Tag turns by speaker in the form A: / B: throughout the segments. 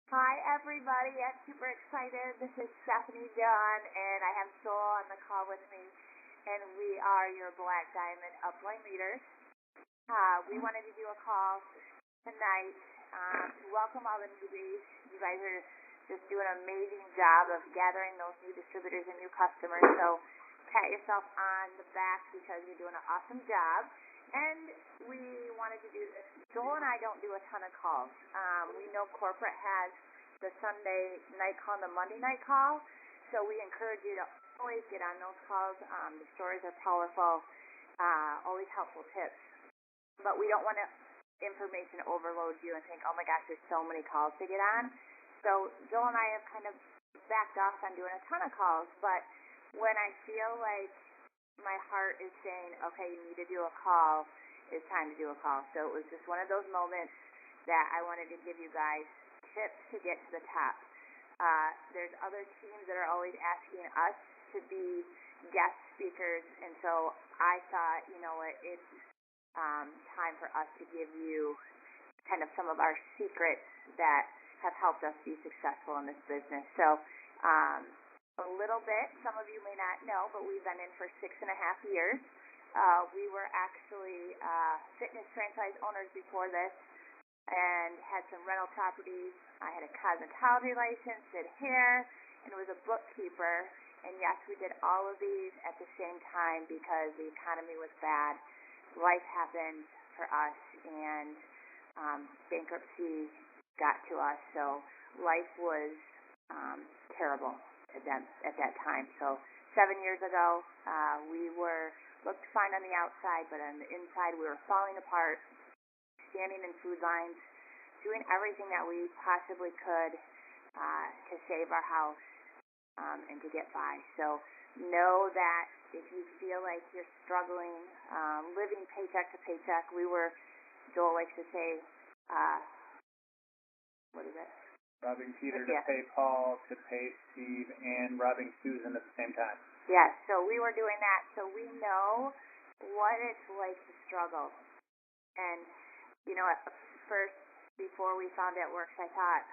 A: Hi, everybody. I'm super excited. This is Stefani Dunn, and I have Joel on the call with me, and we are your Black Diamond Upline leaders. We wanted to do a call tonight to welcome all the newbies. You guys are just doing an amazing job of gathering those new distributors and new customers, so pat yourself on the back because you're doing an awesome job. And we wanted to do this. Joel and I don't do a ton of calls. We know corporate has the Sunday night call and the Monday night call, so we encourage you to always get on those calls. The stories are powerful, always helpful tips. But we don't want to information overload you and think, oh my gosh, there's so many calls to get on. So Joel and I have kind of backed off on doing a ton of calls, but when I feel like my heart is saying, okay, you need to do a call, it's time to do a call. So it was just one of those moments that I wanted to give you guys tips to get to the top. There's other teams that are always asking us to be guest speakers, and so I thought, you know what, it's time for us to give you kind of some of our secrets that have helped us be successful in this business. So a little bit, some of you may not know, but we've been in for 6.5 years. We were actually fitness franchise owners before this and had some rental properties. I had a cosmetology license, did hair, and was a bookkeeper. And yes, we did all of these at the same time because the economy was bad. Life happened for us, and bankruptcy got to us. So life was terrible at that time. So 7 years ago, we looked fine on the outside, but on the inside we were falling apart, standing in food lines, doing everything that we possibly could to save our house and to get by. So know that if you feel like you're struggling, living paycheck to paycheck, Joel likes to say, what is it?
B: Robbing Peter to pay Paul, to pay Steve, and robbing Susan at the same time.
A: Yes, so we were doing that. So we know what it's like to struggle. And, you know, at first, before we found it works, I thought,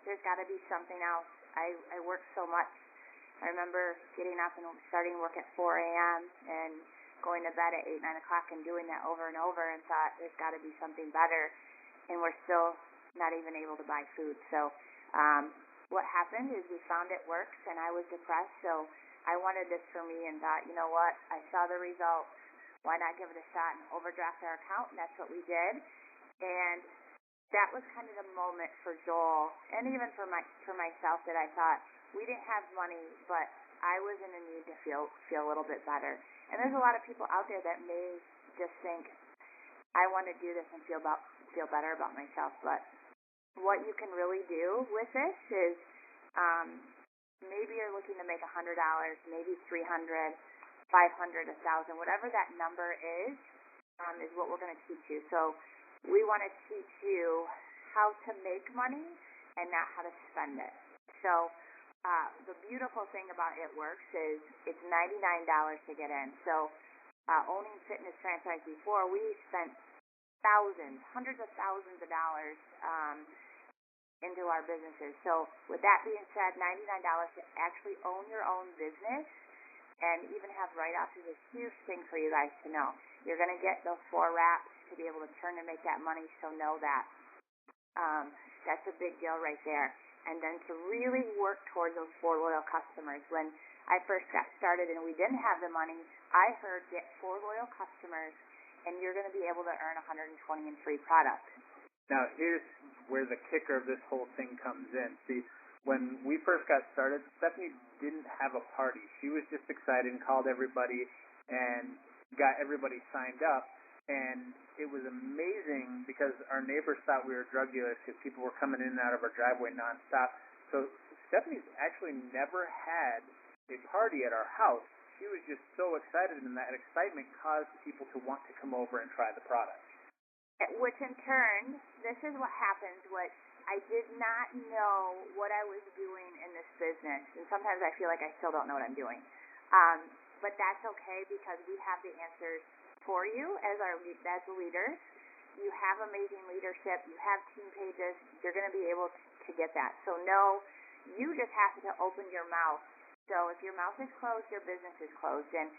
A: there's got to be something else. I worked so much. I remember getting up and starting work at 4 a.m. and going to bed at 8, 9 o'clock and doing that over and over and thought, there's got to be something better. And we're still not even able to buy food. So what happened is we found it works, and I was depressed, so I wanted this for me and thought, you know what, I saw the results, why not give it a shot and overdraft our account, and that's what we did. And that was kind of the moment for Joel, and even for myself, that I thought, we didn't have money, but I was in a need to feel a little bit better. And there's a lot of people out there that may just think, I want to do this and feel better about myself, but what you can really do with this is maybe you're looking to make $100, maybe $300, $500, $1,000, whatever that number is what we're going to teach you. So we want to teach you how to make money and not how to spend it. So the beautiful thing about It Works is it's $99 to get in. So owning fitness franchise before, we spent hundreds of thousands of dollars into our businesses. So with that being said, $99 to actually own your own business and even have write-offs is a huge thing for you guys to know. You're going to get those 4 wraps to be able to turn and make that money, so know that. That's a big deal right there. And then to really work towards those 4 loyal customers. When I first got started and we didn't have the money, I heard get 4 loyal customers and you're going to be able to earn $120 in free product.
B: Now, here's where the kicker of this whole thing comes in. See, when we first got started, Stephanie didn't have a party. She was just excited and called everybody and got everybody signed up. And it was amazing because our neighbors thought we were drug dealers because people were coming in and out of our driveway nonstop. So Stephanie's actually never had a party at our house. She was just so excited, and that excitement caused people to want to come over and try the product.
A: Which in turn, this is what happens, what I did not know what I was doing in this business, and sometimes I feel like I still don't know what I'm doing. But that's okay because we have the answers for you as the leaders. you have amazing leadership, you have team pages, you're going to be able to get that. So no, you just have to open your mouth. So if your mouth is closed, your business is closed. And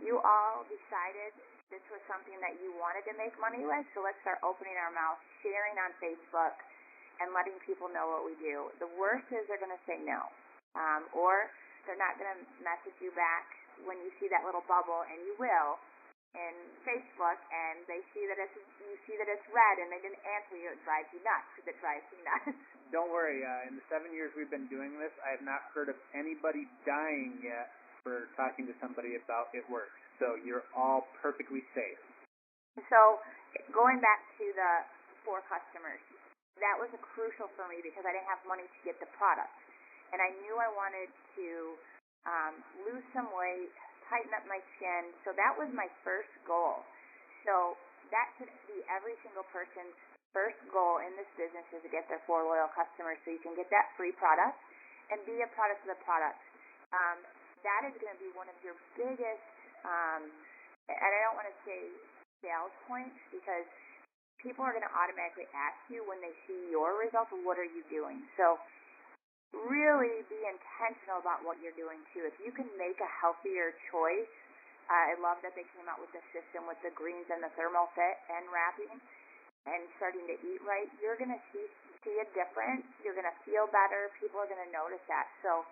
A: you all decided this was something that you wanted to make money with, so let's start opening our mouth, sharing on Facebook, and letting people know what we do. The worst is they're going to say no, or they're not going to message you back when you see that little bubble, and you will, in Facebook, and you see that it's red, and they didn't answer you. It drives you nuts, because it drives me nuts.
B: Don't worry. In the 7 years we've been doing this, I have not heard of anybody dying yet for talking to somebody about it works. So you're all perfectly safe.
A: So going back to the 4 customers, that was crucial for me because I didn't have money to get the product, and I knew I wanted to lose some weight, tighten up my skin. So that was my first goal. So that should be every single person's first goal in this business, is to get their 4 loyal customers so you can get that free product and be a product of the product. That is going to be one of your biggest, and I don't want to say sales points, because people are going to automatically ask you when they see your results, what are you doing? So really be intentional about what you're doing too. If you can make a healthier choice, I love that they came out with the system with the greens and the thermal fit and wrapping and starting to eat right, you're going to see a difference. You're going to feel better. People are going to notice that. So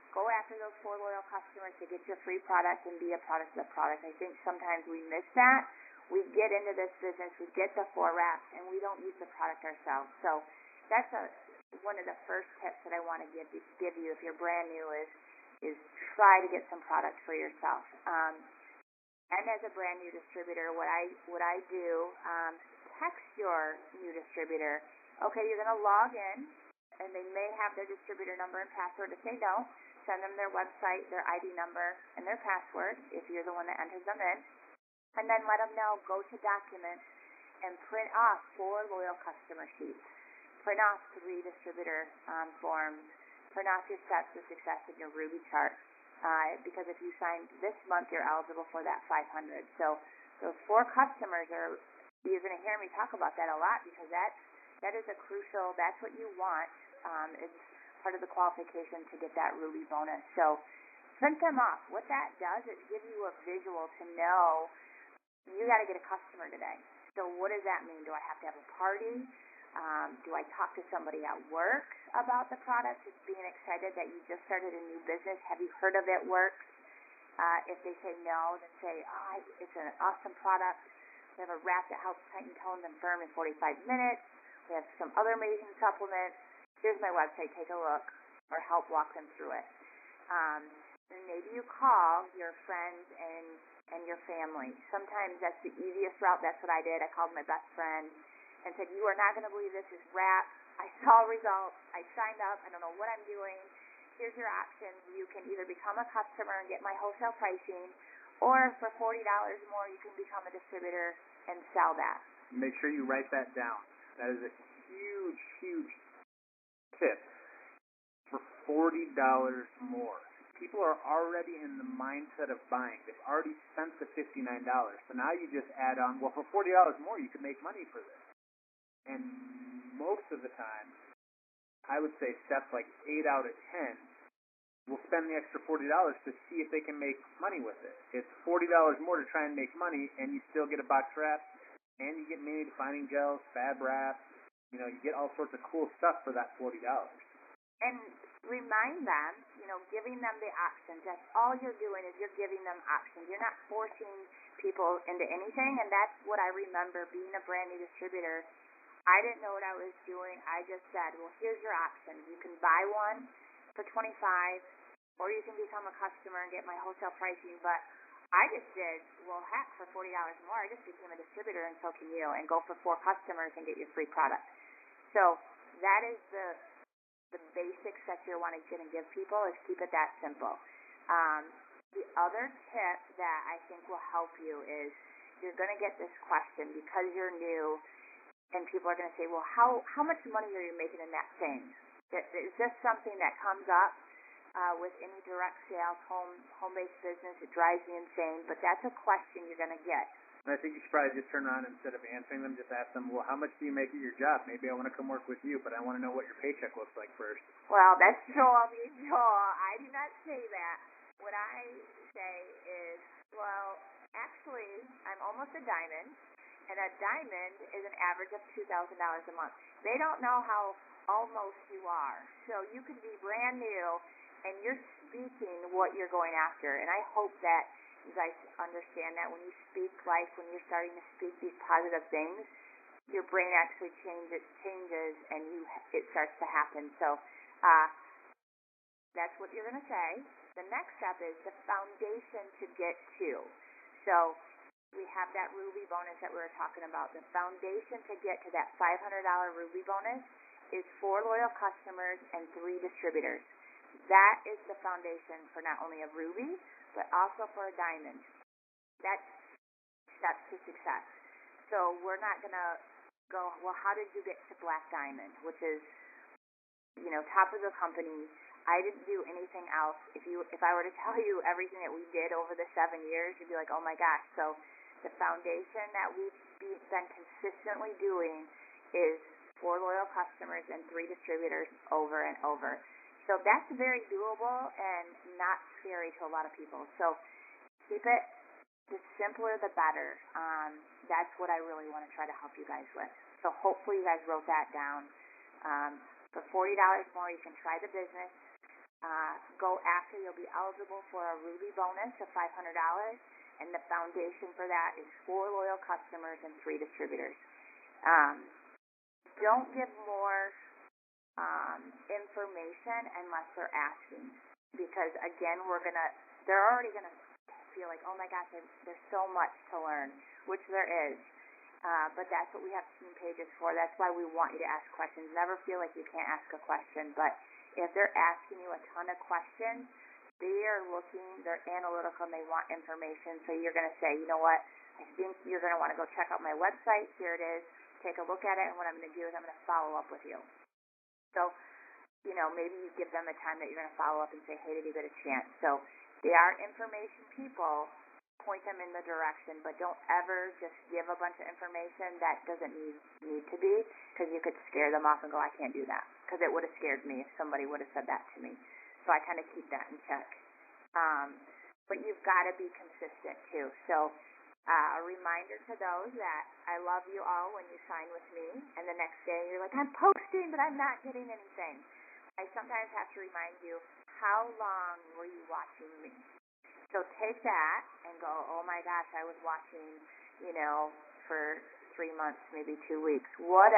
A: go after those 4 loyal customers to get your free product and be a product of the product. I think sometimes we miss that. We get into this business, we get the 4 wraps, and we don't use the product ourselves. So that's one of the first tips that I want to give you if you're brand new is try to get some product for yourself. And as a brand new distributor, what I do, text your new distributor. Okay, you're going to log in, and they may have their distributor number and password. If they don't, send them their website, their ID number, and their password if you're the one that enters them in. And then let them know, go to documents and print off 4 loyal customer sheets. Print off 3 distributor forms. Print off your steps to success in your Ruby chart. Because if you sign this month, you're eligible for that 500. So those 4 customers you're going to hear me talk about that a lot, because that is a crucial, that's what you want. It's part of the qualification to get that Ruby bonus. So print them off. What that does is give you a visual to know you got to get a customer today. So what does that mean? Do I have to have a party? Do I talk to somebody at work about the product? Just being excited that you just started a new business. Have you heard of it works? If they say no, then say, it's an awesome product. We have a wrap that helps tighten, tone, and firm in 45 minutes. We have some other amazing supplements. Here's my website. Take a look, or help walk them through it. And maybe you call your friends and your family. Sometimes that's the easiest route. That's what I did. I called my best friend and said, you are not going to believe this is wrap. I saw results. I signed up. I don't know what I'm doing. Here's your option. You can either become a customer and get my wholesale pricing, or for $40 more, you can become a distributor and sell that.
B: Make sure you write that down. That is a huge, huge tip. For $40 more. People are already in the mindset of buying. They've already spent the $59. So now you just add on, well, for $40 more, you can make money for this. And most of the time, I would say steps like 8 out of 10 will spend the extra $40 to see if they can make money with it. It's $40 more to try and make money, and you still get a box wrap, and you get mini defining gels, fab wraps. You get all sorts of cool stuff for that $40.
A: And remind them, giving them the options. That's all you're doing, is you're giving them options. You're not forcing people into anything, and that's what I remember being a brand new distributor. I didn't know what I was doing. I just said, well, here's your options. You can buy one for $25, or you can become a customer and get my wholesale pricing. But I just did, well, heck, for $40 more, I just became a distributor, and so can you, and go for 4 customers and get your free product. So that is the basics that you're wanting to give people, is keep it that simple. The other tip that I think will help you is you're going to get this question because you're new, and people are going to say, well, how much money are you making in that thing? Is this something that comes up with any direct sales, home-based business? It drives me insane, but that's a question you're going to get.
B: And I think you should probably just turn around, instead of answering them, just ask them, well, how much do you make at your job? Maybe I want to come work with you, but I want to know what your paycheck looks like first.
A: Well, that's Joel. I do not say that. What I say is, well, actually, I'm almost a diamond, and a diamond is an average of $2,000 a month. They don't know how almost you are. So you could be brand new, and you're speaking what you're going after. And I hope that you guys understand that when you speak life, when you're starting to speak these positive things, your brain actually changes, and it starts to happen. So that's what you're going to say. The next step is the foundation to get to. So we have that Ruby bonus that we were talking about. The foundation to get to that $500 Ruby bonus is 4 loyal customers and 3 distributors. That is the foundation for not only a Ruby, but also for a diamond. That's steps to success. So we're not going to go, well, how did you get to Black Diamond, which is, top of the company. I didn't do anything else. If I were to tell you everything that we did over the 7 years, you'd be like, oh my gosh. So the foundation that we've been consistently doing is 4 loyal customers and 3 distributors over and over. So that's very doable and not scary to a lot of people. So keep it, the simpler the better. That's what I really want to try to help you guys with. So hopefully you guys wrote that down. For $40 more, you can try the business. Go after, you'll be eligible for a Ruby bonus of $500, and the foundation for that is 4 loyal customers and 3 distributors. Don't give more information unless they're asking, because again, they're already gonna feel like, oh my gosh, there's so much to learn, which there is. But that's what we have team pages for. That's why we want you to ask questions. Never feel like you can't ask a question, but if they're asking you a ton of questions, they're analytical, and they want information. So you're going to say, you know what, I think you're going to want to go check out my website. Here it is. Take a look at it, and what I'm going to do is I'm going to follow up with you. So, maybe you give them the time that you're going to follow up and say, hey, did you get a chance? So they are information people. Point them in the direction, but don't ever just give a bunch of information that doesn't need to be, because you could scare them off and go, I can't do that, because it would have scared me if somebody would have said that to me. So I kind of keep that in check. But you've got to be consistent too. So a reminder to those that I love you all when you sign with me, and the next day you're like, I'm posting, but I'm not getting anything. I sometimes have to remind you, how long were you watching me? So take that and go, oh my gosh, I was watching, for 3 months, maybe 2 weeks. What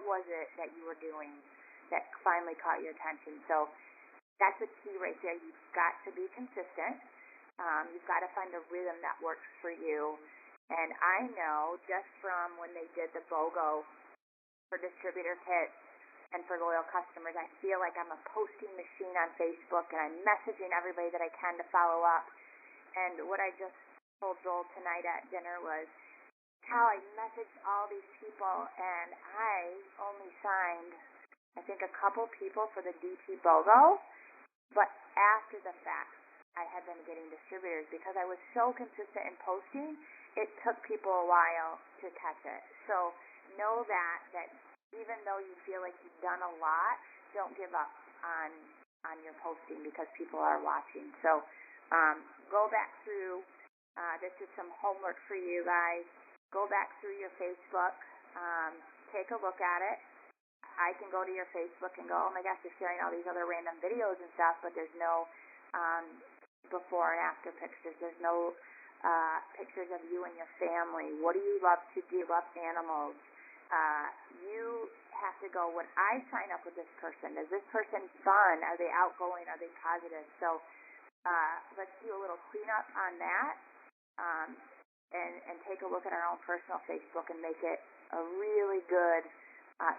A: was it that you were doing that finally caught your attention? So that's a key right there. You've got to be consistent. You've got to find a rhythm that works for you. And I know just from when they did the BOGO for distributor kits and for loyal customers, I feel like I'm a posting machine on Facebook, and I'm messaging everybody that I can to follow up. And what I just told Joel tonight at dinner was how I messaged all these people, and I only signed, I think, a couple people for the DP BOGO, but after the fact, I had been getting distributors because I was so consistent in posting, it took people a while to catch it. So know that even though you feel like you've done a lot, don't give up on your posting because people are watching. So go back through, this is some homework for you guys. Go back through your Facebook, take a look at it. I can go to your Facebook and go, oh my gosh, you're sharing all these other random videos and stuff, but there's no before and after pictures. There's no pictures of you and your family. What do you love to do? Love animals. You have to go, when I sign up with this person, is this person fun? Are they outgoing? Are they positive? So let's do a little cleanup on that, and take a look at our own personal Facebook and make it a really good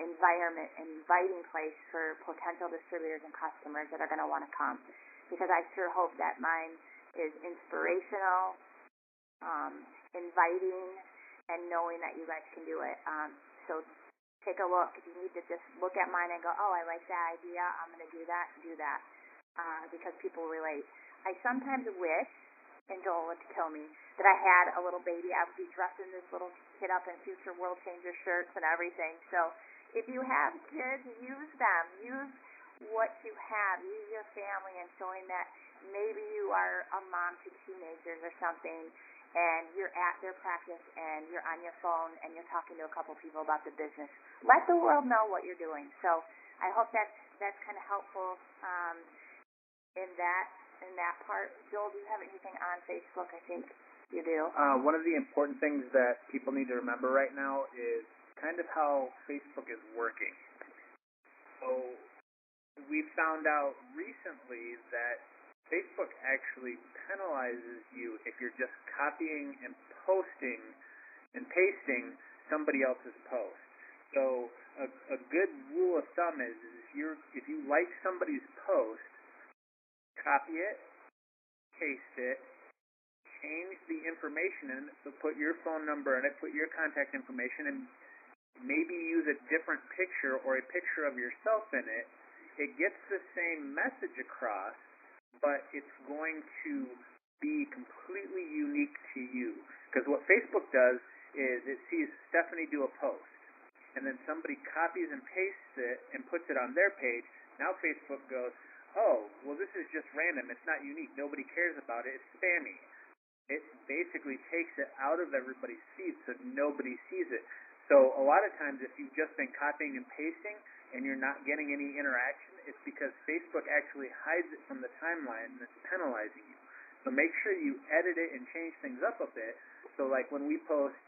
A: environment, inviting place for potential distributors and customers that are going to want to come. Because I sure hope that mine is inspirational, inviting, and knowing that you guys can do it. So take a look. If you need to just look at mine and go, oh, I like that idea, I'm going to do that, because people relate. I sometimes wish and Joel would kill me, that I had a little baby. I would be dressing this little kid up in Future World Changer shirts and everything. So if you have kids, use them. Use what you have. Use your family and showing that maybe you are a mom to teenagers or something, and you're at their practice and you're on your phone and you're talking to a couple people about the business. Let the world know what you're doing. So I hope that's kind of helpful in that part. Joel, do you have anything on Facebook? I think you do.
B: One of the important things that people need to remember right now is kind of how Facebook is working. So we found out recently that Facebook actually penalizes you if you're just copying and posting and pasting somebody else's post. So a good rule of thumb is if you like somebody's post, copy it, paste it, change the information in it, so put your phone number in it, put your contact information, and maybe use a different picture or a picture of yourself in it. It gets the same message across, but it's going to be completely unique to you. Because what Facebook does is it sees Stefani do a post, and then somebody copies and pastes it and puts it on their page. Now Facebook goes, oh, well, this is just random. It's not unique. Nobody cares about it. It's spammy. It basically takes it out of everybody's feed so nobody sees it. So a lot of times if you've just been copying and pasting and you're not getting any interaction, it's because Facebook actually hides it from the timeline and it's penalizing you. So make sure you edit it and change things up a bit. So like when we post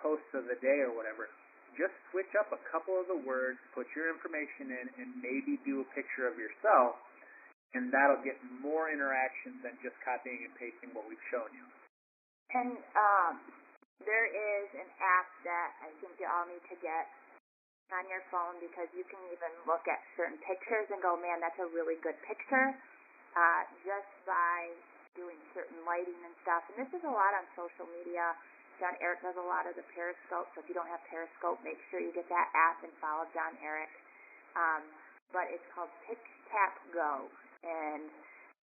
B: posts of the day or whatever, just switch up a couple of the words, put your information in, and maybe do a picture of yourself, and that'll get more interaction than just copying and pasting what we've shown you.
A: And there is an app that I think you all need to get on your phone, because you can even look at certain pictures and go, man, that's a really good picture, just by doing certain lighting and stuff. And this is a lot on social media. John Eric does a lot of the Periscope, so if you don't have Periscope, make sure you get that app and follow John Eric. But it's called Pick Tap Go, and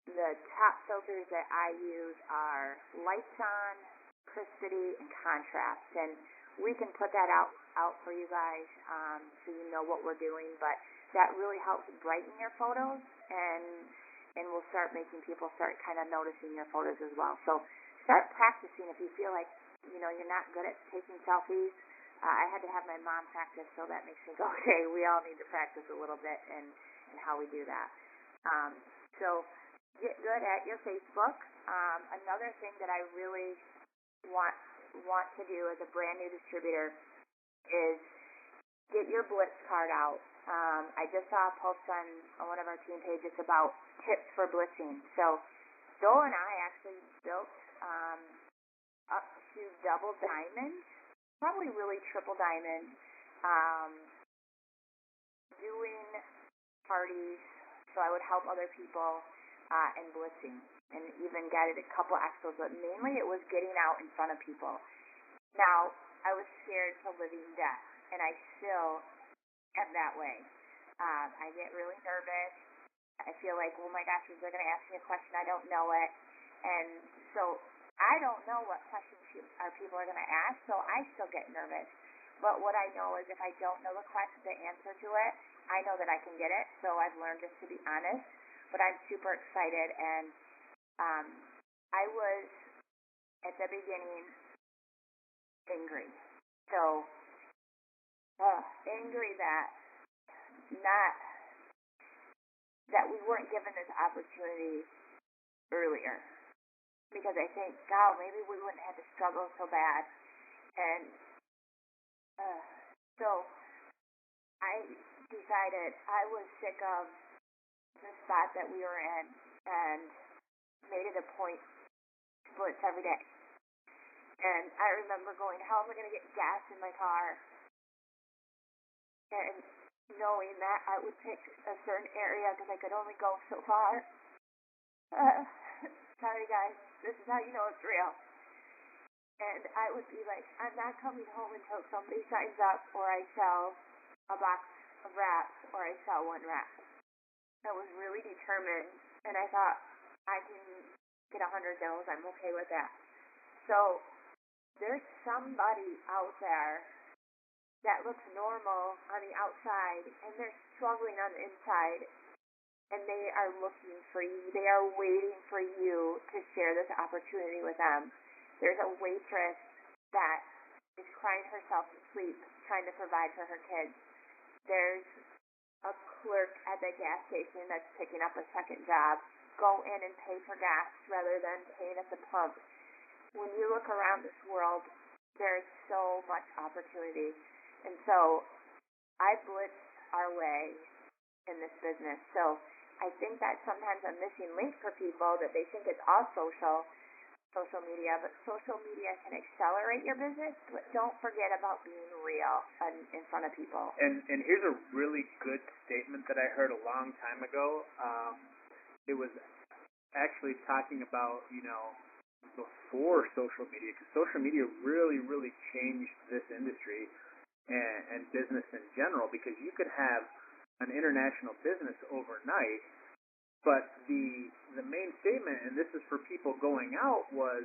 A: the top filters that I use are lights on, crispity, and contrast. And we can put that out for you guys, so you know what we're doing. But that really helps brighten your photos, and will start making people start kind of noticing your photos as well. So start practicing if you feel like you're not good at taking selfies. I had to have my mom practice, so that makes me go, okay, we all need to practice a little bit and how we do that. So get good at your Facebook. Another thing that I really want to do as a brand new distributor is get your Blitz card out. I just saw a post on one of our team pages about tips for blitzing. So Joel and I actually built up to double diamond, probably really triple diamond, doing parties, so I would help other people and blitzing, and even got it a couple expos, but mainly it was getting out in front of people. Now, I was scared to living death, and I still am that way. I get really nervous. I feel like, oh my gosh, they're going to ask me a question, I don't know it, and so I don't know what questions people are going to ask, so I still get nervous. But what I know is if I don't know the answer to it, I know that I can get it, so I've learned just to be honest. But I'm super excited, and I was, at the beginning, angry. So, angry that we weren't given this opportunity earlier. Because I think, God, maybe we wouldn't have to struggle so bad. And so I decided I was sick of the spot that we were in and made it a point to blitz every day. And I remember going, how am I going to get gas in my car? And knowing that I would pick a certain area because I could only go so far. Sorry, guys. This is how you know it's real. And I would be like, I'm not coming home until somebody signs up, or I sell a box of wraps, or I sell one wrap. I was really determined, and I thought, I can get 100 no's, I'm okay with that. So there's somebody out there that looks normal on the outside, and they're struggling on the inside, and they are looking for you. They are waiting for you to share this opportunity with them. There's a waitress that is crying herself to sleep trying to provide for her kids. There's a clerk at the gas station that's picking up a second job. Go in and pay for gas rather than paying at the pump. When you look around this world, there's so much opportunity. And so I blitz our way in this business. So I think that's sometimes a missing link for people, that they think it's all social media, but social media can accelerate your business, but don't forget about being real in front of people.
B: And here's a really good statement that I heard a long time ago. It was actually talking about, before social media, because social media really, really changed this industry and business in general, because you could have an international business overnight. But the main statement, and this is for people going out, was,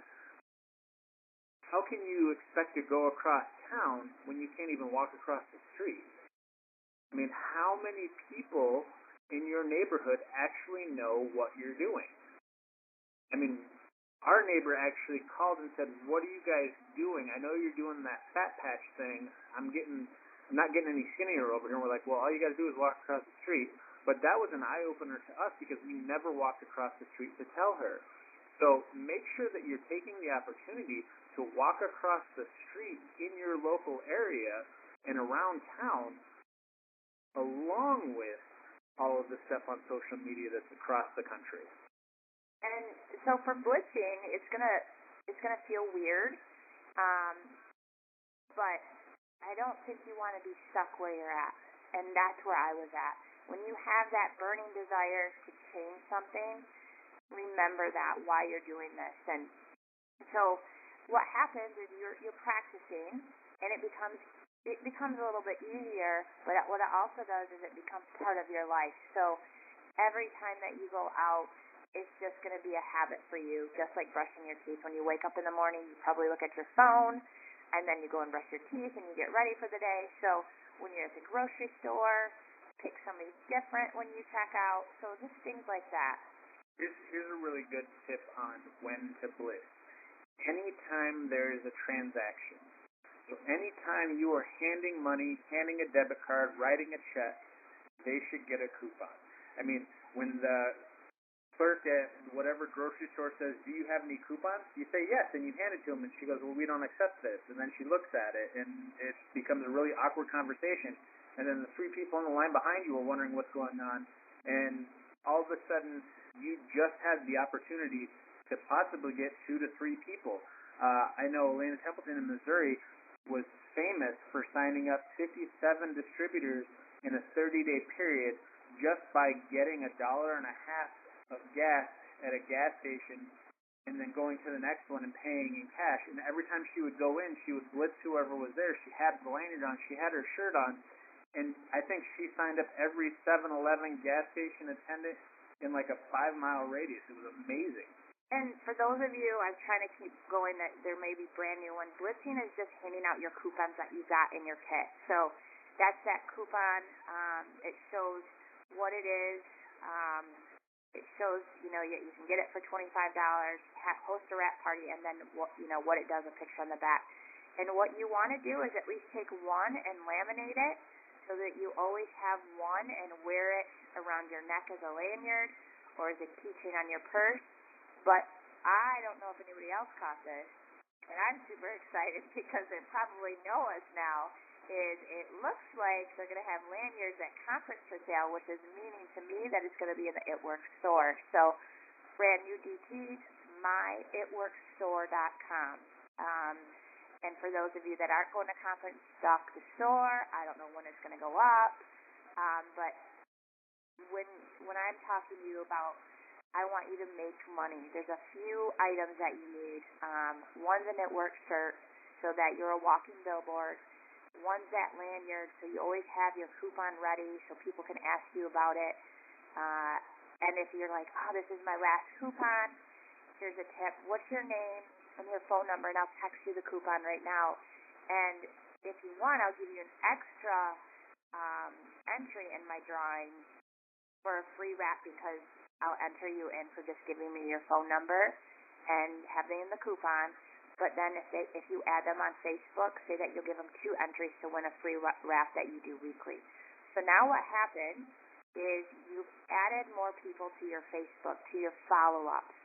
B: how can you expect to go across town when you can't even walk across the street? I mean, how many people in your neighborhood actually know what you're doing? I mean, our neighbor actually called and said, "What are you guys doing? I know you're doing that fat patch thing. I'm not getting any skinnier over here." And we're like, "Well, all you got to do is walk across the street." But that was an eye-opener to us, because we never walked across the street to tell her. So make sure that you're taking the opportunity to walk across the street in your local area and around town, along with all of the stuff on social media that's across the country.
A: And so for blitzing, it's gonna feel weird, but I don't think you want to be stuck where you're at, and that's where I was at. When you have that burning desire to change something, remember that why you're doing this. And so what happens is you're practicing, and it becomes a little bit easier, but what it also does is it becomes part of your life. So every time that you go out, it's just going to be a habit for you, just like brushing your teeth. When you wake up in the morning, you probably look at your phone, and then you go and brush your teeth, and you get ready for the day. So when you're at the grocery store, pick somebody different when you check out. So just things like that.
B: Here's a really good tip on when to blitz. Anytime there is a transaction, so anytime you are handing money, handing a debit card, writing a check, they should get a coupon. I mean, when the clerk at whatever grocery store says, "Do you have any coupons?" you say yes, and you hand it to them, and she goes, "Well, we don't accept this." And then she looks at it, and it becomes a really awkward conversation. And then the three people in the line behind you are wondering what's going on. And all of a sudden, you just had the opportunity to possibly get 2 to 3 people. I know Elena Templeton in Missouri was famous for signing up 57 distributors in a 30-day period just by getting $1.50 of gas at a gas station and then going to the next one and paying in cash. And every time she would go in, she would blitz whoever was there. She had the lanyard on. She had her shirt on. And I think she signed up every 7-Eleven gas station attendant in like a 5-mile radius. It was amazing.
A: And for those of you, I'm trying to keep going that there may be brand new ones. Blitzing is just handing out your coupons that you got in your kit. So that's that coupon. It shows what it is. It shows, you can get it for $25, host a wrap party, and then what it does, a picture on the back. And what you want to do is at least take one and laminate it so that you always have one and wear it around your neck as a lanyard or as a keychain on your purse. But I don't know if anybody else caught this, and I'm super excited because they probably know us now, is it looks like they're going to have lanyards at conference for sale, which is meaning to me that it's going to be in the It Works store. So brand new DTs, myitworksstore.com. And for those of you that aren't going to conference, stock the store. I don't know when it's going to go up. But when I'm talking to you about I want you to make money, there's a few items that you need. One's an It Works shirt so that you're a walking billboard. One's that lanyard so you always have your coupon ready so people can ask you about it. And if you're like, oh, this is my last coupon, here's a tip. What's your name and your phone number, and I'll text you the coupon right now. And if you want, I'll give you an extra entry in my drawing for a free wrap because I'll enter you in for just giving me your phone number and having the coupon. But then if you add them on Facebook, say that you'll give them 2 entries to win a free wrap that you do weekly. So now what happened is you've added more people to your Facebook, to your follow-ups.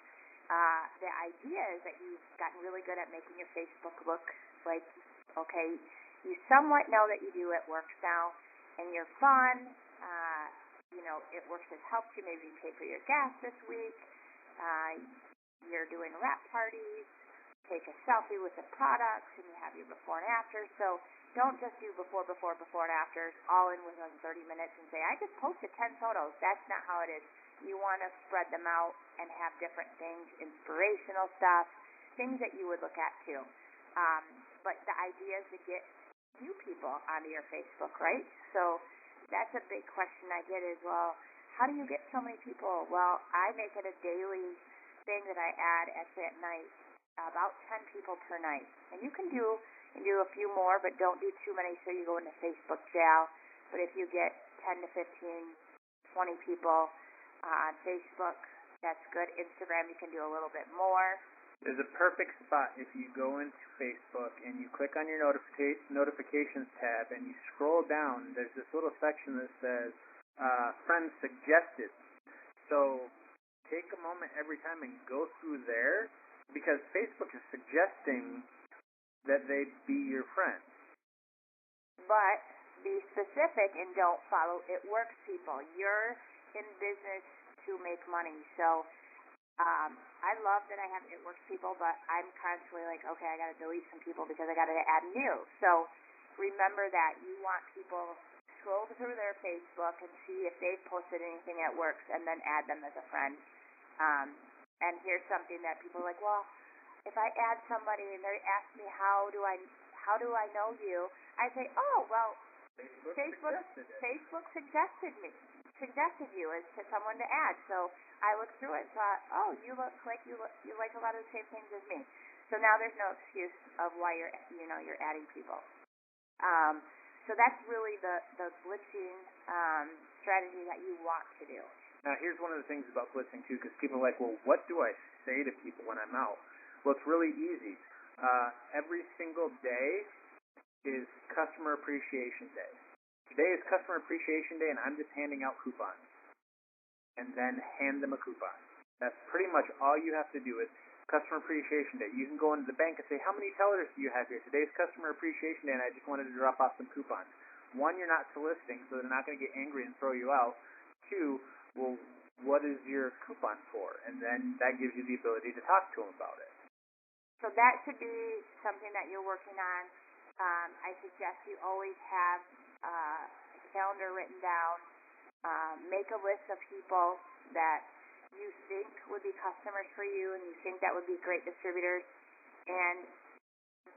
A: The idea is that you've gotten really good at making your Facebook look like, okay, you somewhat know that you do it works now, and you're fun. It works has helped you. Maybe you pay for your gas this week. You're doing wrap parties. Take a selfie with the products, and you have your before and after. So don't just do before, and afters all in within 30 minutes and say, I just posted 10 photos. That's not how it is. You want to spread them out and have different things, inspirational stuff, things that you would look at too. But the idea is to get new people onto your Facebook, right? So that's a big question I get is, well, how do you get so many people? Well, I make it a daily thing that I add actually at night, about 10 people per night. And you can do a few more, but don't do too many so you go into Facebook jail. But if you get 10 to 15, 20 people on Facebook, that's good. Instagram, you can do a little bit more.
B: There's a perfect spot if you go into Facebook and you click on your notifications tab and you scroll down. There's this little section that says friends suggested. So take a moment every time and go through there because Facebook is suggesting that they be your friends.
A: But be specific and don't follow It Works people. You're in business to make money. So I love that I have It Works people, but I'm constantly like, okay, I got to delete some people because I got to add new. So remember that you want people scroll through their Facebook and see if they've posted anything that works, and then add them as a friend. And here's something that people are like, well, if I add somebody and they ask me how do I know you, I say, oh well, Facebook suggested you as to someone to add. So I looked through it and thought, oh, you look like you like a lot of the same things as me. So now there's no excuse of why you're adding people. So that's really the blitzing strategy that you want to do.
B: Now, here's one of the things about blitzing, too, because people are like, well, what do I say to people when I'm out? Well, it's really easy. Every single day is Customer Appreciation Day. Today is Customer Appreciation Day, and I'm just handing out coupons. And then hand them a coupon. That's pretty much all you have to do is Customer Appreciation Day. You can go into the bank and say, how many tellers do you have here? Today's Customer Appreciation Day, and I just wanted to drop off some coupons. 1, you're not soliciting, so they're not going to get angry and throw you out. 2, well, what is your coupon for? And then that gives you the ability to talk to them about it.
A: So that should be something that you're working on. I suggest you always have a calendar written down. Make a list of people that you think would be customers for you and you think that would be great distributors. And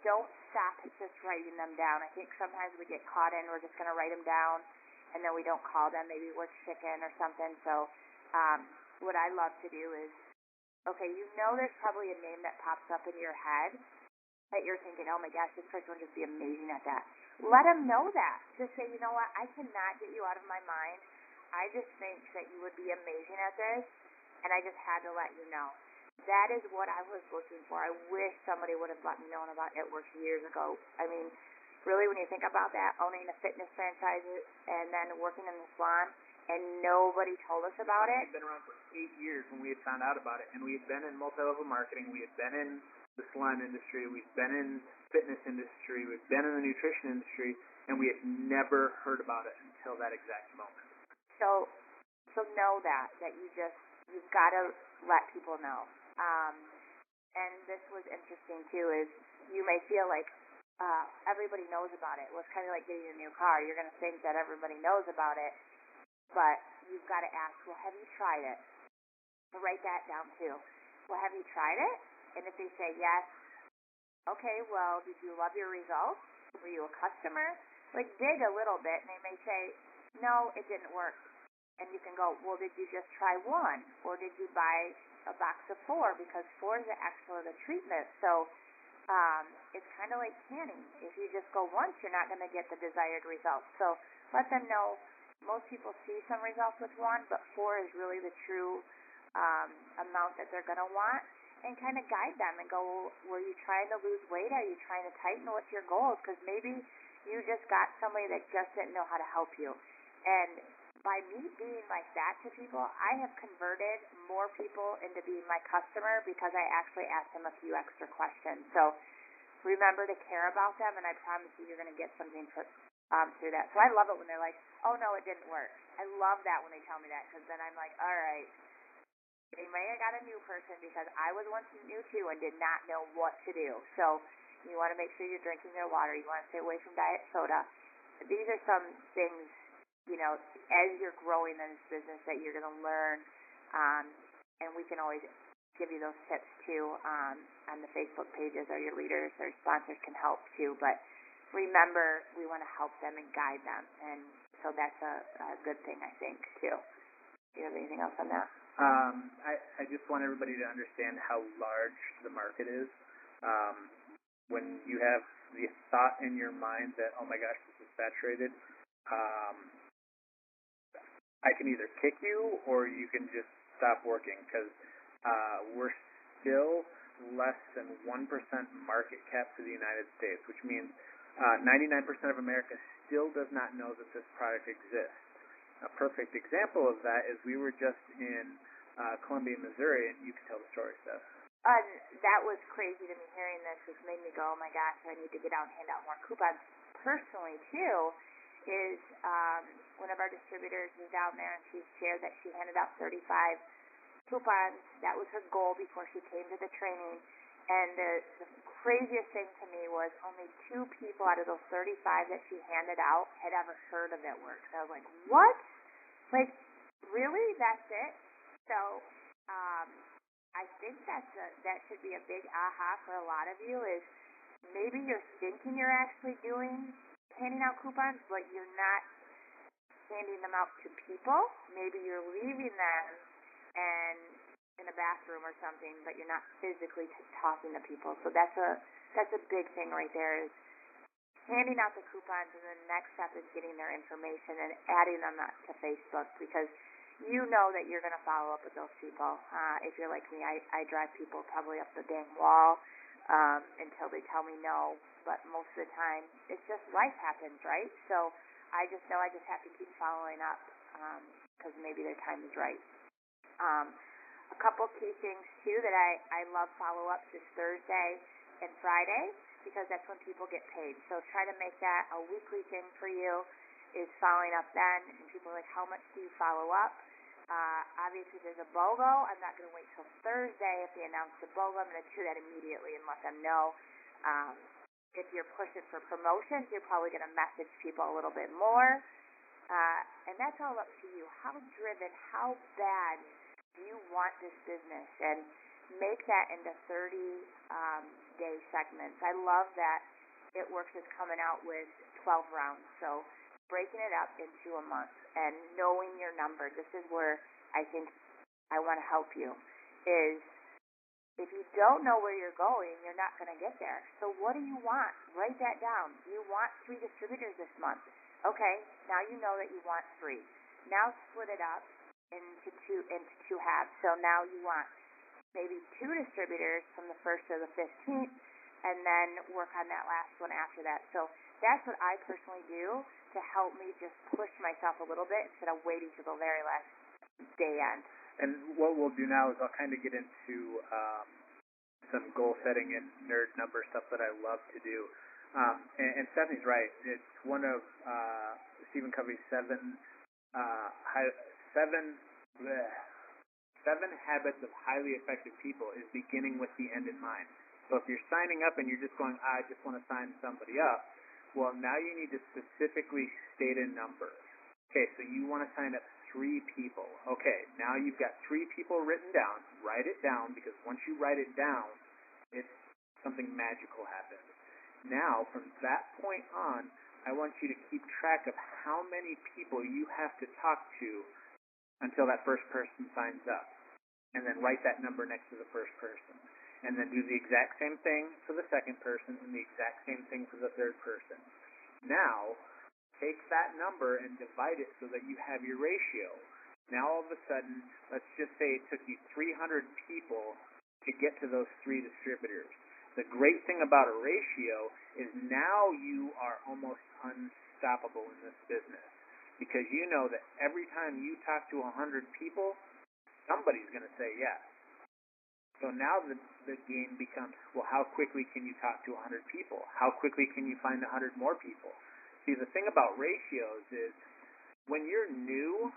A: don't stop at just writing them down. I think sometimes we get caught in we're just going to write them down and then we don't call them. Maybe we're chicken or something. So what I love to do is, okay, there's probably a name that pops up in your head that you're thinking, oh my gosh, this person would just be amazing at that. Let them know that. Just say, you know what, I cannot get you out of my mind. I just think that you would be amazing at this, and I just had to let you know. That is what I was looking for. I wish somebody would have let me know about It Works years ago. I mean, really, when you think about that, owning a fitness franchise and then working in the salon, and nobody told us about it.
B: We've been around for 8 years when we had found out about it, and we had been in multi-level marketing, we had been in the salon industry, we've been in fitness industry, we've been in the nutrition industry, and we had never heard about it until that exact moment.
A: So know that you've got to let people know. And this was interesting too. Is you may feel like everybody knows about it. Well, it's kind of like getting a new car. You're going to think that everybody knows about it, but you've got to ask. Well, have you tried it? So write that down too. Well, have you tried it? And if they say yes, okay. Well, did you love your results? Were you a customer? Like dig a little bit, and they may say, no, it didn't work. And you can go, well, did you just try one? Or did you buy a box of 4? Because 4 is the actual the treatment. So it's kind of like canning. If you just go once, you're not going to get the desired results. So let them know. Most people see some results with 1, but 4 is really the true amount that they're going to want. And kind of guide them and go, well, were you trying to lose weight? Are you trying to tighten? What's your goals? Because maybe you just got somebody that just didn't know how to help you. And by me being like that to people, I have converted more people into being my customer because I actually asked them a few extra questions. So remember to care about them, and I promise you're going to get something through that. So I love it when they're like, oh, no, it didn't work. I love that when they tell me that, because then I'm like, all right, they may have got a new person because I was once new too and did not know what to do. So you want to make sure you're drinking their water. You want to stay away from diet soda. These are some things, as you're growing in this business that you're going to learn, and we can always give you those tips too on the Facebook pages, or your leaders or sponsors can help too. But remember, we want to help them and guide them, and so that's a good thing, I think, too. Do you have anything else on that?
B: I just want everybody to understand how large the market is. When you have the thought in your mind that, oh my gosh, this is saturated, I can either kick you or you can just stop working, because we're still less than 1% market cap to the United States, which means 99% of America still does not know that this product exists. A perfect example of that is we were just in Columbia, Missouri, and you can tell the story, Steph.
A: That was crazy to me hearing this. This made me go, oh my gosh, I need to get out and hand out more coupons. Personally, too, is one of our distributors is down there, and she shared that she handed out 35 coupons. That was her goal before she came to the training. And the craziest thing to me was only 2 people out of those 35 that she handed out had ever heard of it work. So I was like, what? Like, really? That's it? So I think that should be a big aha for a lot of you, is maybe you're thinking you're actually handing out coupons, but you're not handing them out to people. Maybe you're leaving them and in a bathroom or something, but you're not physically talking to people. So that's a big thing right there, is handing out the coupons, and the next step is getting their information and adding them to Facebook, because you know that you're going to follow up with those people. If you're like me, I drive people probably up the dang wall until they tell me no, but most of the time it's just life happens, right? So I just know I just have to keep following up because maybe their time is right. A couple key things, too, that I love follow-ups is Thursday and Friday, because that's when people get paid. So try to make that a weekly thing for you, is following up then. And people are like, how much do you follow up? Obviously, there's a BOGO. I'm not going to wait till Thursday if they announce the BOGO. I'm going to do that immediately and let them know. If you're pushing for promotions, you're probably going to message people a little bit more. And that's all up to you. How driven, how bad do you want this business? And make that into 30-day segments. I love that It Works is coming out with 12 rounds. So breaking it up into a month and knowing your number. This is where I think I want to help you, is if you don't know where you're going, you're not going to get there. So what do you want? Write that down. You want 3 distributors this month. Okay, now you know that you want 3. Now split it up into two halves. So now you want maybe 2 distributors from the 1st to the 15th, and then work on that last one after that. So that's what I personally do to help me just push myself a little bit instead of waiting to the very last day end.
B: And what we'll do now is I'll kind of get into some goal setting and nerd number stuff that I love to do. And Stephanie's right. It's one of Stephen Covey's 7 habits of highly effective people is beginning with the end in mind. So if you're signing up and you're just going, I just want to sign somebody up, well, now you need to specifically state a number. Okay, so you want to sign up 3 people. Okay, now you've got 3 people written down. Write it down, because once you write it down, it's something magical happens. Now, from that point on, I want you to keep track of how many people you have to talk to until that first person signs up. And then write that number next to the first person. And then do the exact same thing for the second person and the exact same thing for the third person. Now, take that number and divide it so that you have your ratio. Now all of a sudden, let's just say it took you 300 people to get to those 3 distributors. The great thing about a ratio is now you are almost unstoppable in this business, because you know that every time you talk to 100 people, somebody's going to say yes. So now the game becomes, well, how quickly can you talk to 100 people? How quickly can you find 100 more people? See, the thing about ratios is when you're new,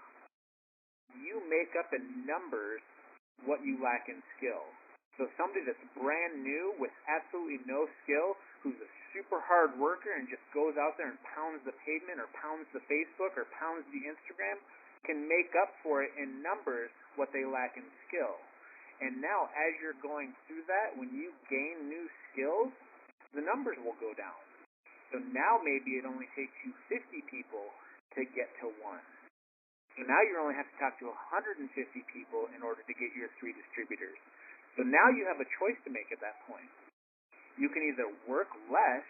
B: you make up in numbers what you lack in skill. So somebody that's brand new with absolutely no skill, who's a super hard worker and just goes out there and pounds the pavement or pounds the Facebook or pounds the Instagram, can make up for it in numbers what they lack in skill. And now as you're going through that, when you gain new skills, the numbers will go down. So now maybe it only takes you 50 people to get to 1. So now you only have to talk to 150 people in order to get your 3 distributors. So now you have a choice to make at that point. You can either work less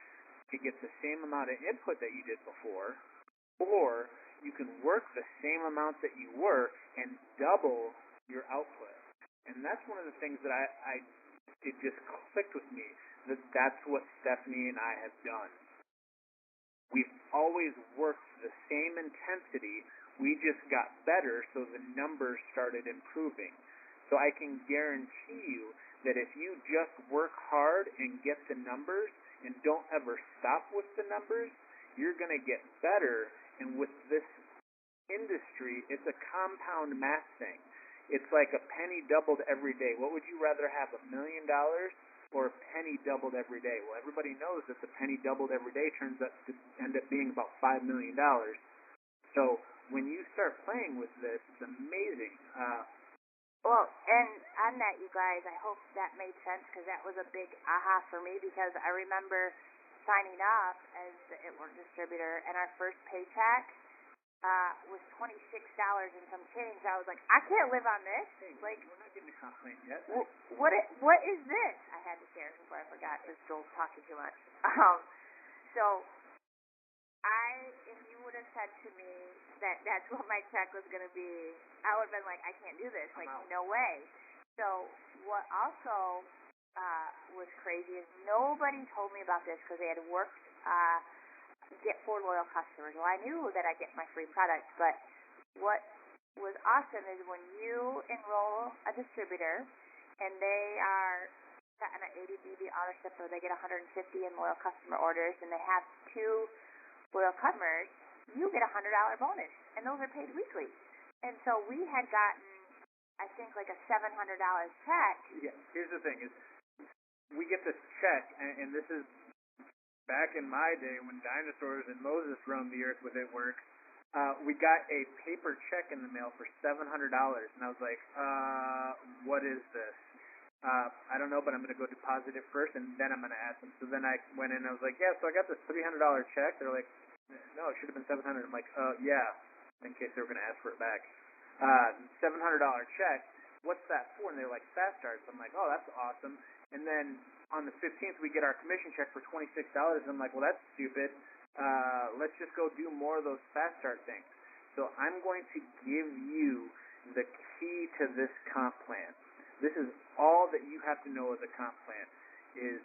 B: to get the same amount of input that you did before, or you can work the same amount that you were and double your output. And that's one of the things that it just clicked with me, that's what Stefani and I have done. We've always worked the same intensity, we just got better, so the numbers started improving. So I can guarantee you that if you just work hard and get the numbers and don't ever stop with the numbers, you're going to get better. And with this industry, it's a compound math thing. It's like a penny doubled every day. What would you rather have, $1 million or a penny doubled every day? Well, everybody knows that the penny doubled every day turns out to end up being about $5 million. So when you start playing with this, it's amazing.
A: Well, and on that, you guys, I hope that made sense, because that was a big aha for me, because I remember signing up as the It Work distributor, and our first paycheck was $26 and some change. I was like, I can't live on this.
B: Hey,
A: like,
B: we're not getting a complaint yet.
A: What is this? I had to share before I forgot, because Joel's talking too much. So if you would have said to me that that's what my check was going to be, I would have been like, I can't do this. Like, no way. So what also was crazy is nobody told me about this, because they had worked get 4 loyal customers. Well, I knew that I'd get my free products, but what was awesome is when you enroll a distributor and they are gotten an ADBB auto ship, or they get 150 in loyal customer orders, and they have 2 loyal customers, you get a $100 bonus, and those are paid weekly. And so we had gotten, I think, like a $700 check.
B: Yeah, here's the thing is, we get this check, and this is back in my day when dinosaurs and Moses roamed the earth with It Works. We got a paper check in the mail for $700, and I was like, what is this? I don't know, but I'm going to go deposit it first, and then I'm going to ask them. So then I went in, and I was like, yeah, so I got this $300 check. They're like, no, it should have been $700. I'm like, yeah, in case they were going to ask for it back. $700 check. What's that for? And they're like, fast starts. I'm like, oh, that's awesome. And then on the 15th, we get our commission check for $26. I'm like, well, that's stupid. Let's just go do more of those fast start things. So I'm going to give you the key to this comp plan. This is all that you have to know as a comp plan. Is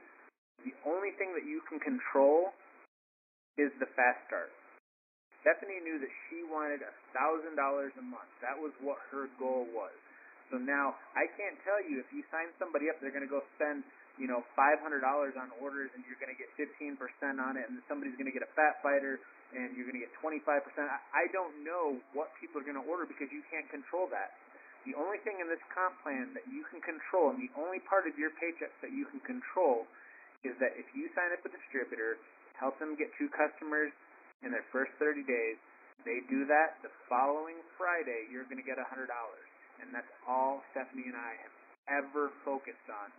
B: the only thing that you can control is the fast start. Stephanie knew that she wanted $1,000 a month. That was what her goal was. So now, I can't tell you if you sign somebody up, they're going to go spend, $500 on orders, and you're going to get 15% on it, and somebody's going to get a Fat Fighter, and you're going to get 25%. I don't know what people are going to order, because you can't control that. The only thing in this comp plan that you can control, and the only part of your paychecks that you can control, is that if you sign up a distributor, help them get 2 customers in their first 30 days, they do that, the following Friday, you're going to get $100. And that's all Stefani and I have ever focused on.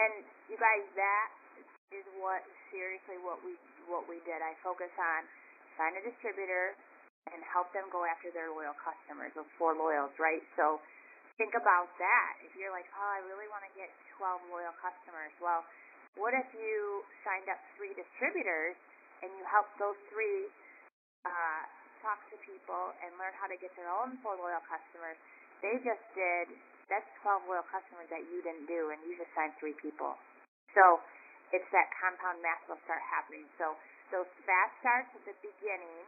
A: And you guys, that is what we did. I focus on find a distributor, and help them go after their loyal customers, those 4 loyals, right? So think about that. If you're like, oh, I really want to get 12 loyal customers, well, what if you signed up 3 distributors and you helped those 3 talk to people and learn how to get their own 4 loyal customers? They just did, that's 12 loyal customers that you didn't do, and you just signed 3 people. So it's that compound math will start happening. So those fast starts at the beginning,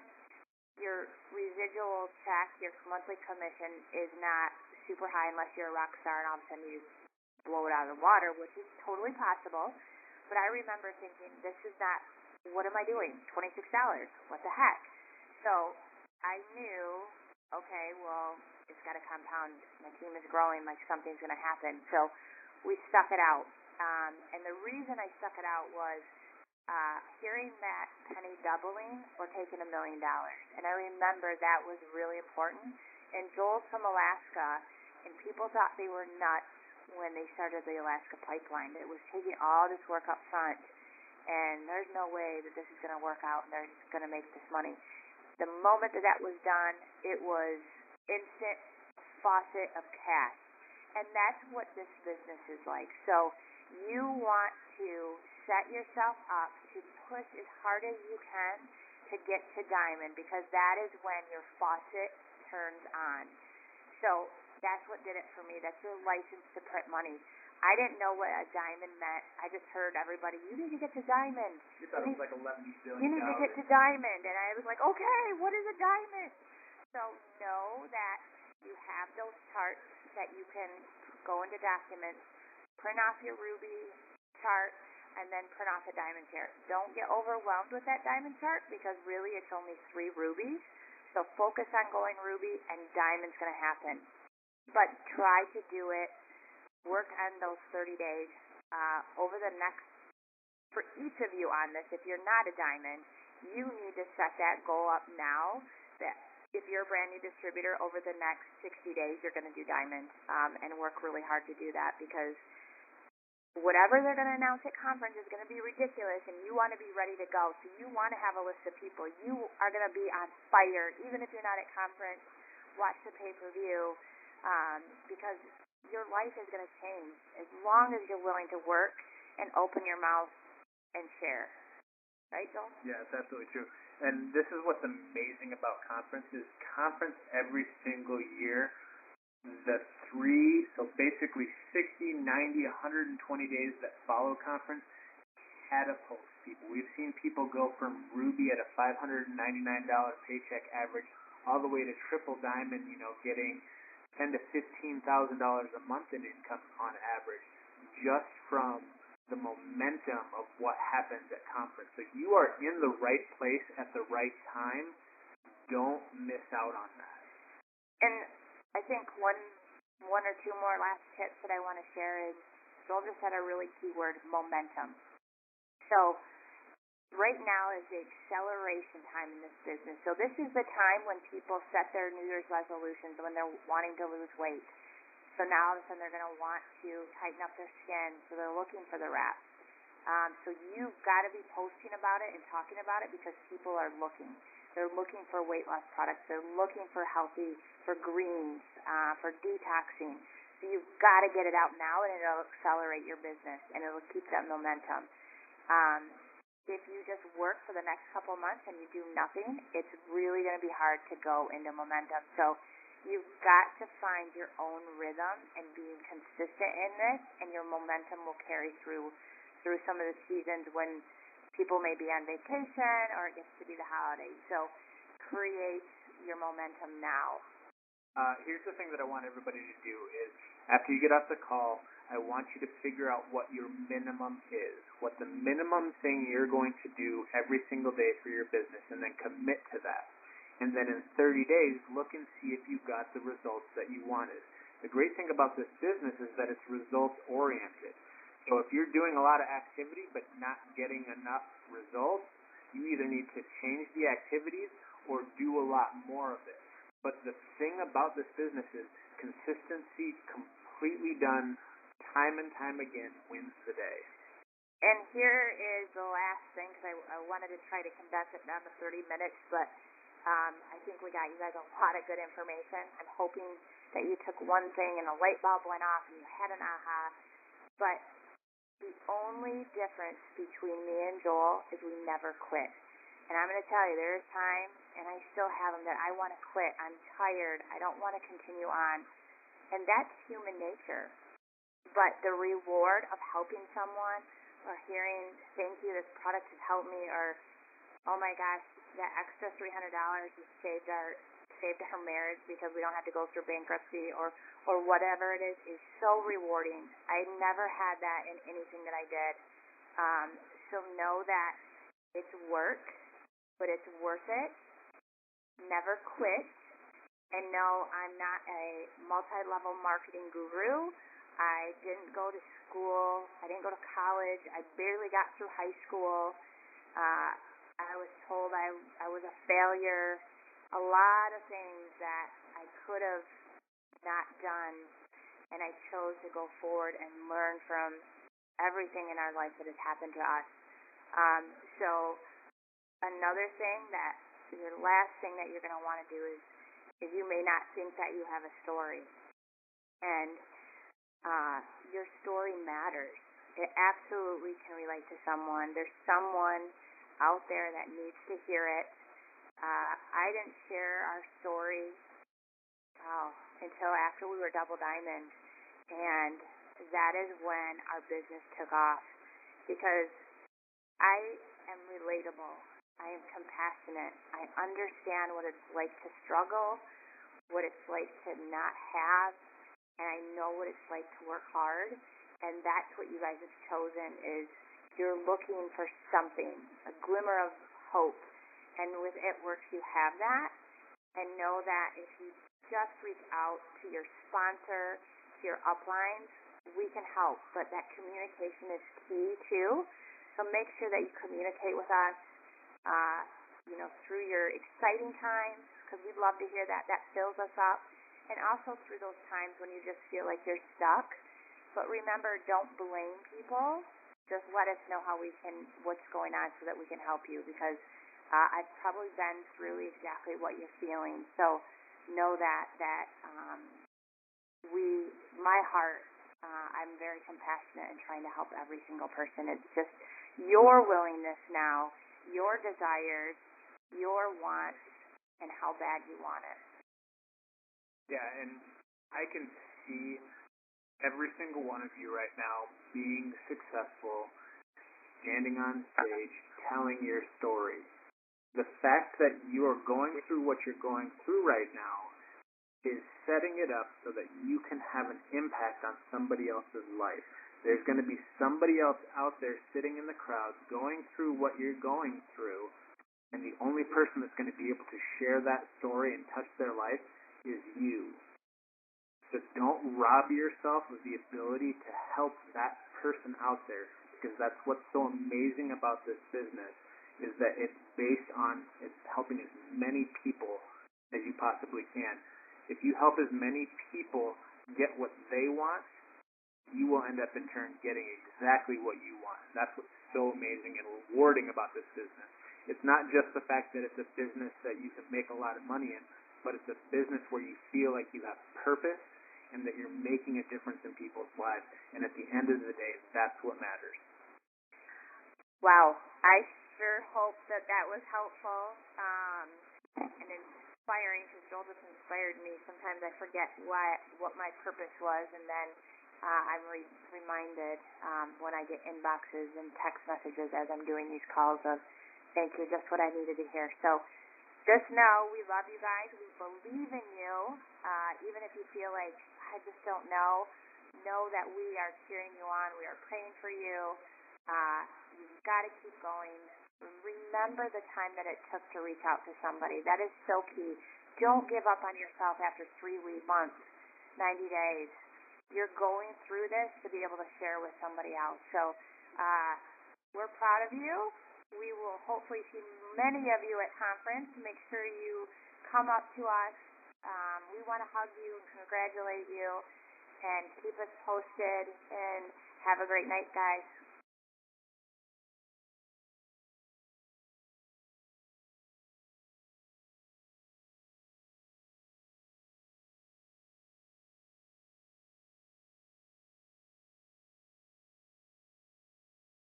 A: your residual check, your monthly commission is not super high unless you're a rock star and all of a sudden you blow it out of the water, which is totally possible. But I remember thinking, this is not, what am I doing? $26. What the heck? So I knew, okay, well, it's got to compound. My team is growing, like something's going to happen. So we stuck it out. And the reason I stuck it out was hearing that penny doubling or taking $1 million. And I remember that was really important. And Joel's from Alaska, and people thought they were nuts when they started the Alaska pipeline. It was taking all this work up front, and there's no way that this is going to work out and they're just going to make this money. The moment that that was done, it was instant faucet of cash. And that's what this business is like. So you want to set yourself up to push as hard as you can to get to diamond, because that is when your faucet turns on. So that's what did it for me. That's your license to print money. I didn't know what a diamond meant. I just heard everybody, you need to get to diamond.
B: You thought it was like $11 billion.
A: You need to get to diamond. And I was like, okay, what is a diamond? So know that you have those charts that you can go into documents, print off your ruby chart, and then print off a diamond chart. Don't get overwhelmed with that diamond chart, because really it's only 3 rubies. So focus on going ruby, and diamond's going to happen. But try to do it. Work on those 30 days. Over the next, for each of you on this, if you're not a diamond, you need to set that goal up now, that if you're a brand new distributor, over the next 60 days, you're going to do diamond, and work really hard to do that, because whatever they're going to announce at conference is going to be ridiculous, and you want to be ready to go. So you want to have a list of people. You are going to be on fire, even if you're not at conference. Watch the pay-per-view, because your life is going to change as long as you're willing to work and open your mouth and share. Right, Joel?
B: Yeah, it's absolutely true. And this is what's amazing about conference is conference every single year, the 3, so basically 60, 90, 120 days that follow conference catapult people. We've seen people go from ruby at a $599 paycheck average all the way to triple diamond, getting $10,000 to $15,000 a month in income on average, just from the momentum of what happens at conference. So you are in the right place at the right time. Don't miss out on that.
A: And I think one or two more last tips that I want to share is, Joel just said a really key word, momentum. So right now is the acceleration time in this business. So this is the time when people set their New Year's resolutions, when they're wanting to lose weight. So now all of a sudden they're going to want to tighten up their skin, so they're looking for the reps. So you've got to be posting about it and talking about it, because people are looking. They're looking for weight loss products. They're looking for healthy, for greens, for detoxing. So you've got to get it out now, and it'll accelerate your business, and it'll keep that momentum. If you just work for the next couple months and you do nothing, it's really going to be hard to go into momentum. So you've got to find your own rhythm and being consistent in this, and your momentum will carry through some of the seasons when people may be on vacation or it gets to be the holidays. So create your momentum now.
B: Here's the thing that I want everybody to do is, after you get off the call, I want you to figure out what your minimum is, what the minimum thing you're going to do every single day for your business, and then commit to that. And then in 30 days, look and see if you got the results that you wanted. The great thing about this business is that it's results-oriented. So if you're doing a lot of activity but not getting enough results, you either need to change the activities or do a lot more of it. But the thing about this business is consistency, completely done, time and time again, wins the day.
A: And here is the last thing, because I wanted to try to condense it down to 30 minutes, but I think we got you guys a lot of good information. I'm hoping that you took one thing and a light bulb went off and you had an aha. But the only difference between me and Joel is we never quit. And I'm going to tell you, there's times, and I still have them, that I want to quit. I'm tired. I don't want to continue on. And that's human nature. But the reward of helping someone or hearing, thank you, this product has helped me, or, oh my gosh, that extra $300 has saved her marriage because we don't have to go through bankruptcy, or whatever it is so rewarding. I never had that in anything that I did. So know that it's work, but it's worth it. Never quit. And no, I'm not a multi-level marketing guru. I didn't go to school. I didn't go to college. I barely got through high school. I was told I was a failure. A lot of things that I could have not done, and I chose to go forward and learn from everything in our life that has happened to us. So another thing that your last thing that you're going to want to do is you may not think that you have a story, and your story matters. It absolutely can relate to someone. There's someone out there that needs to hear it. I didn't share our story until after we were Double Diamond, and that is when our business took off, because I am relatable. I am compassionate. I understand what it's like to struggle, what it's like to not have, and I know what it's like to work hard, and that's what you guys have chosen, is you're looking for something, a glimmer of hope, and with It Works you have that, and know that if you just reach out to your sponsor, to your uplines, we can help, but that communication is key too, so make sure that you communicate with us, through your exciting times, because we'd love to hear that. That fills us up. And also through those times when you just feel like you're stuck. But remember, don't blame people. Just let us know what's going on so that we can help you, because I've probably been through exactly what you're feeling. So know that my heart, I'm very compassionate and trying to help every single person. It's just your willingness now, your desires, your wants, and how bad you want it.
B: Yeah, and I can see every single one of you right now being successful, standing on stage, telling your story. The fact that you are going through what you're going through right now is setting it up so that you can have an impact on somebody else's life. There's going to be somebody else out there sitting in the crowd going through what you're going through, and the only person that's going to be able to share that story and touch their life is you. So don't rob yourself of the ability to help that person out there, because that's what's so amazing about this business, is that it's based on it's helping as many people as you possibly can. If you help as many people get what they want, you will end up in turn getting exactly what you want. That's what's so amazing and rewarding about this business. It's not just the fact that it's a business that you can make a lot of money in, but it's a business where you feel like you have purpose and that you're making a difference in people's lives. And at the end of the day, that's what matters.
A: Wow. I sure hope that was helpful and inspiring, because Joel just inspired me. Sometimes I forget what my purpose was, and then I'm reminded when I get inboxes and text messages as I'm doing these calls of, thank you, just what I needed to hear. So just know we love you guys. We believe in you. Even if you feel like, I just don't know that we are cheering you on. We are praying for you. You've got to keep going. Remember the time that it took to reach out to somebody. That is so key. Don't give up on yourself after 3 months, 90 days. You're going through this to be able to share with somebody else. So we're proud of you. We will hopefully see many of you at conference. Make sure you come up to us. We want to hug you and congratulate you, and keep us posted, and have a great night, guys.